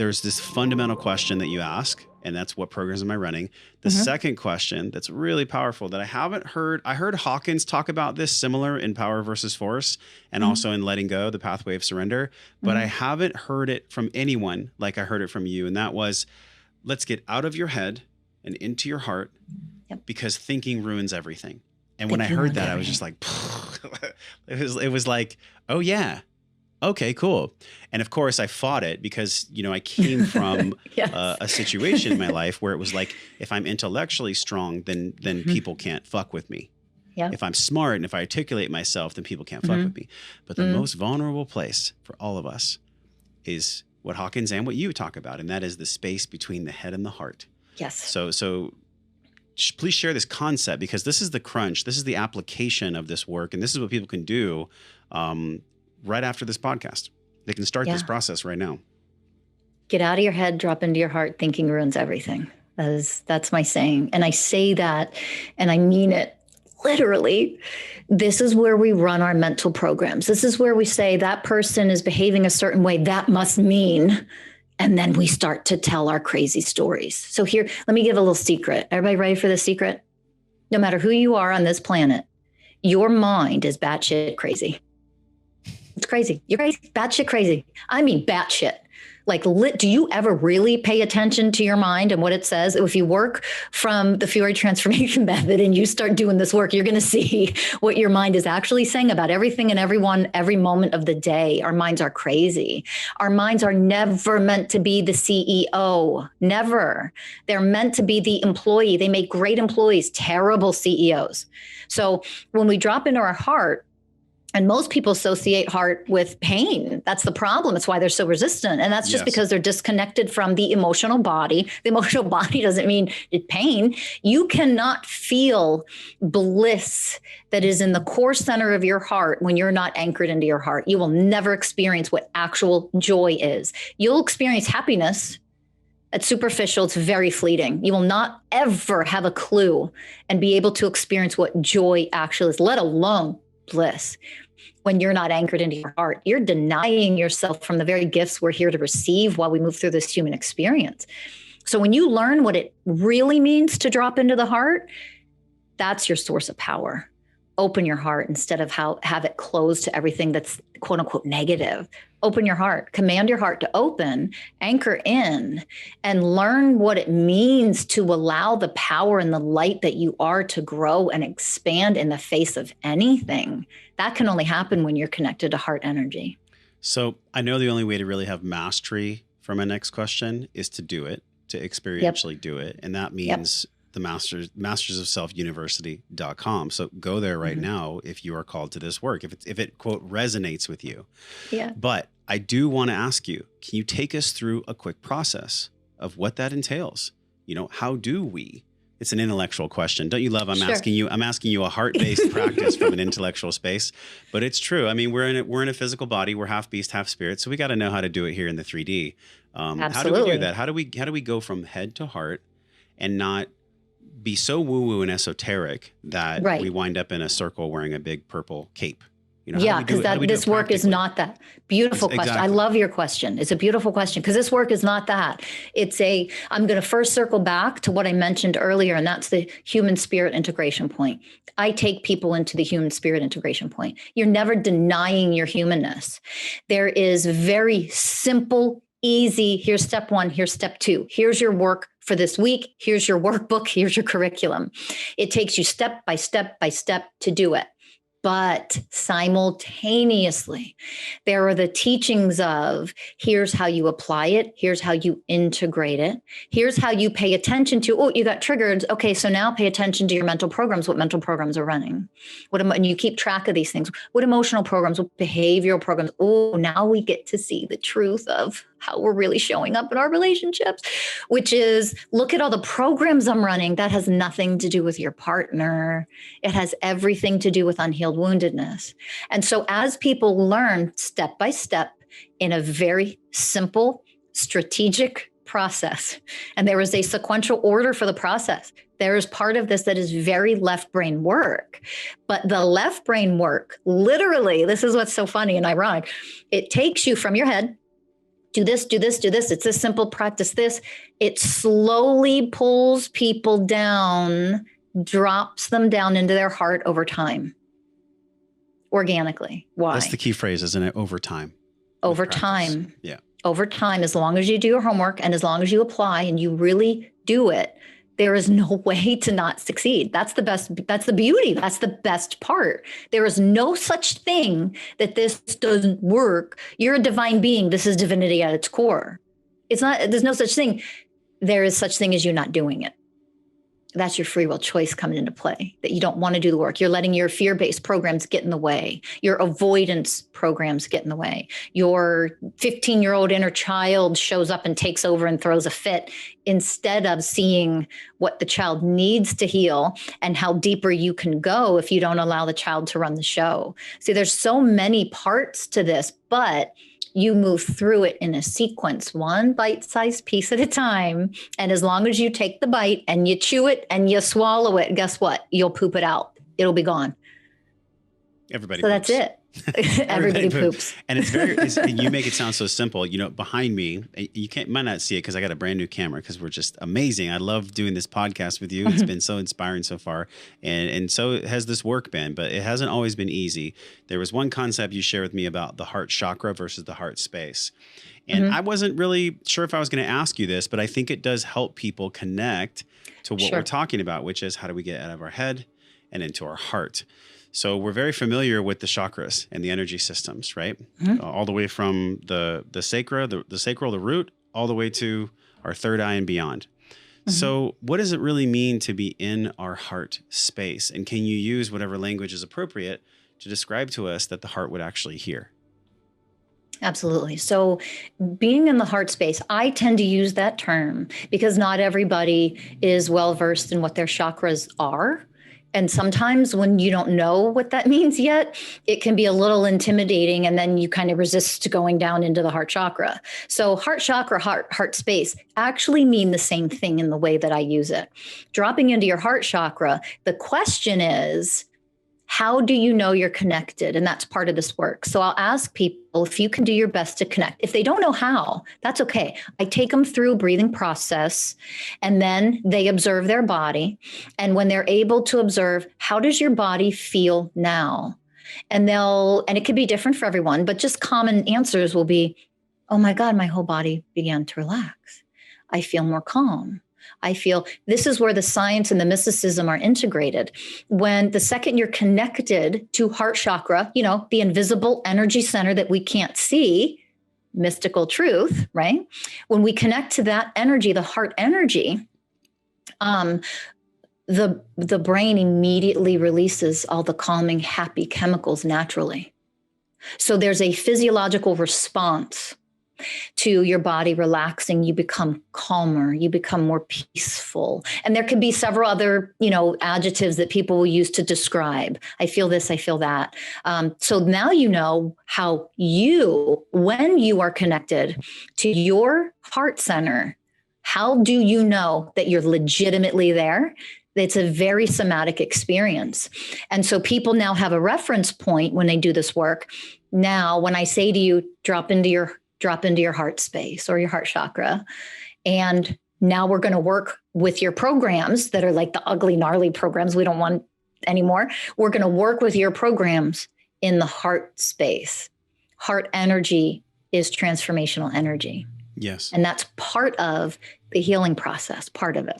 there's this fundamental question that you ask, and that's what programs am I running? The second question that's really powerful that I haven't heard, I heard Hawkins talk about this similar in Power versus Force and also in Letting Go, the Pathway of Surrender, but I haven't heard it from anyone like I heard it from you. And that was, let's get out of your head and into your heart because thinking ruins everything. And when I heard that, I was just like, it was like, oh yeah. Okay, cool. And of course I fought it because, you know, I came from a situation in my life where it was like, if I'm intellectually strong, then people can't fuck with me. If I'm smart and if I articulate myself, then people can't fuck with me. But the most vulnerable place for all of us is what Hawkins and what you talk about. And that is the space between the head and the heart. Yes. So please share this concept, because this is the crunch. This is the application of this work. And this is what people can do right after this podcast. They can start this process right now. Get out of your head, drop into your heart. Thinking ruins everything. That's my saying. And I say that, and I mean it literally. This is where we run our mental programs. This is where we say that person is behaving a certain way. That must mean, and then we start to tell our crazy stories. So here, let me give a little secret. Everybody ready for the secret? No matter who you are on this planet, your mind is batshit crazy. It's crazy. You're crazy. Batshit crazy. I mean, batshit. Like, do you ever really pay attention to your mind and what it says? If you work from the Fiori transformation method and you start doing this work, you're going to see what your mind is actually saying about everything and everyone, every moment of the day. Our minds are crazy. Our minds are never meant to be the CEO. Never. They're meant to be the employee. They make great employees, terrible CEOs. So when we drop into our heart, and most people associate heart with pain. That's the problem. It's why they're so resistant. And that's just because they're disconnected from the emotional body. The emotional body doesn't mean pain. You cannot feel bliss that is in the core center of your heart when you're not anchored into your heart. You will never experience what actual joy is. You'll experience happiness. It's superficial. It's very fleeting. You will not ever have a clue and be able to experience what joy actually is, let alone bliss. When you're not anchored into your heart, you're denying yourself from the very gifts we're here to receive while we move through this human experience. So when you learn what it really means to drop into the heart, that's your source of power. Open your heart instead of have it closed to everything that's quote unquote negative. Open your heart, command your heart to open, anchor in, and learn what it means to allow the power and the light that you are to grow and expand in the face of anything. That can only happen when you're connected to heart energy. So I know the only way to really have mastery for my next question is to do it, to experientially do it. And that means the mastersofselfuniversity.com. So go there right now if you are called to this work, if it quote resonates with you. But I do want to ask you, can you take us through a quick process of what that entails? You know, how do we? It's an intellectual question. Don't you love I'm asking you a heart-based practice from an intellectual space, but it's true. I mean, we're in a physical body, we're half beast, half spirit. So we got to know how to do it here in the 3D. How do we do that? How do we go from head to heart and not be so woo-woo and esoteric that we wind up in a circle wearing a big purple cape? You know, because this work is not that. Beautiful question. Exactly. I love your question. It's a beautiful question because this work is not that. I'm going to first circle back to what I mentioned earlier, and that's the human spirit integration point. I take people into the human spirit integration point. You're never denying your humanness. There is very simple, easy, here's step one, here's step two. Here's your work for this week. Here's your workbook. Here's your curriculum. It takes you step by step by step to do it. But simultaneously, there are the teachings of here's how you apply it. Here's how you integrate it. Here's how you pay attention to, oh, you got triggered. Okay, so now pay attention to your mental programs, what mental programs are running. And you keep track of these things. What emotional programs, what behavioral programs. Oh, now we get to see the truth of how we're really showing up in our relationships, which is look at all the programs I'm running. That has nothing to do with your partner. It has everything to do with unhealed woundedness. And so as people learn step by step in a very simple, strategic process, and there is a sequential order for the process, there is part of this that is very left brain work. But the left brain work, literally, this is what's so funny and ironic. It takes you from your head do this, do this, do this. It's this simple, practice this. It slowly pulls people down, drops them down into their heart over time, organically. Why? That's the key phrase, isn't it? Over time. Over time. Yeah. Over time, as long as you do your homework and as long as you apply and you really do it, there is no way to not succeed. That's the best. That's the beauty. That's the best part. There is no such thing that this doesn't work. You're a divine being. This is divinity at its core. It's not, there's no such thing. There is such thing as you not doing it. That's your free will choice coming into play, that you don't want to do the work. You're letting your fear-based programs get in the way. Your avoidance programs get in the way. Your 15-year-old inner child shows up and takes over and throws a fit instead of seeing what the child needs to heal and how deeper you can go if you don't allow the child to run the show. See, there's so many parts to this, but you move through it in a sequence, one bite-sized piece at a time. And as long as you take the bite and you chew it and you swallow it, guess what? You'll poop it out. It'll be gone. Everybody So poops. That's it. Everybody poops. And you make it sound so simple. You know, behind me, you might not see it because I got a brand new camera because we're just amazing. I love doing this podcast with you. It's been so inspiring so far. And so has this work been, but it hasn't always been easy. There was one concept you shared with me about the heart chakra versus the heart space. And I wasn't really sure if I was going to ask you this, but I think it does help people connect to what we're talking about, which is how do we get out of our head and into our heart. So we're very familiar with the chakras and the energy systems, right? All the way from the sacral, the root, all the way to our third eye and beyond. So what does it really mean to be in our heart space? And can you use whatever language is appropriate to describe to us that the heart would actually hear? Absolutely. So being in the heart space, I tend to use that term because not everybody is well versed in what their chakras are. And sometimes when you don't know what that means yet, it can be a little intimidating, and then you kind of resist going down into the heart chakra. So heart chakra, heart space actually mean the same thing in the way that I use it. Dropping into your heart chakra, the question is, how do you know you're connected? And that's part of this work. So I'll ask people if you can do your best to connect. If they don't know how, that's okay. I take them through a breathing process, and then they observe their body. And when they're able to observe, how does your body feel now? And it could be different for everyone, but just common answers will be, oh my God, my whole body began to relax. I feel more calm. I feel this is where the science and the mysticism are integrated. When the second you're connected to heart chakra, the invisible energy center that we can't see, mystical truth, right? When we connect to that energy, the heart energy, the brain immediately releases all the calming, happy chemicals naturally. So there's a physiological response to your body relaxing. You become calmer, you become more peaceful. And there could be several other, adjectives that people will use to describe. I feel this, I feel that. So now you know how when you are connected to your heart center, how do you know that you're legitimately there? It's a very somatic experience. And so people now have a reference point when they do this work. Now, when I say to you, drop into your heart space or your heart chakra. And now we're going to work with your programs that are like the ugly, gnarly programs we don't want anymore. We're going to work with your programs in the heart space. Heart energy is transformational energy. Yes. And that's part of the healing process, part of it.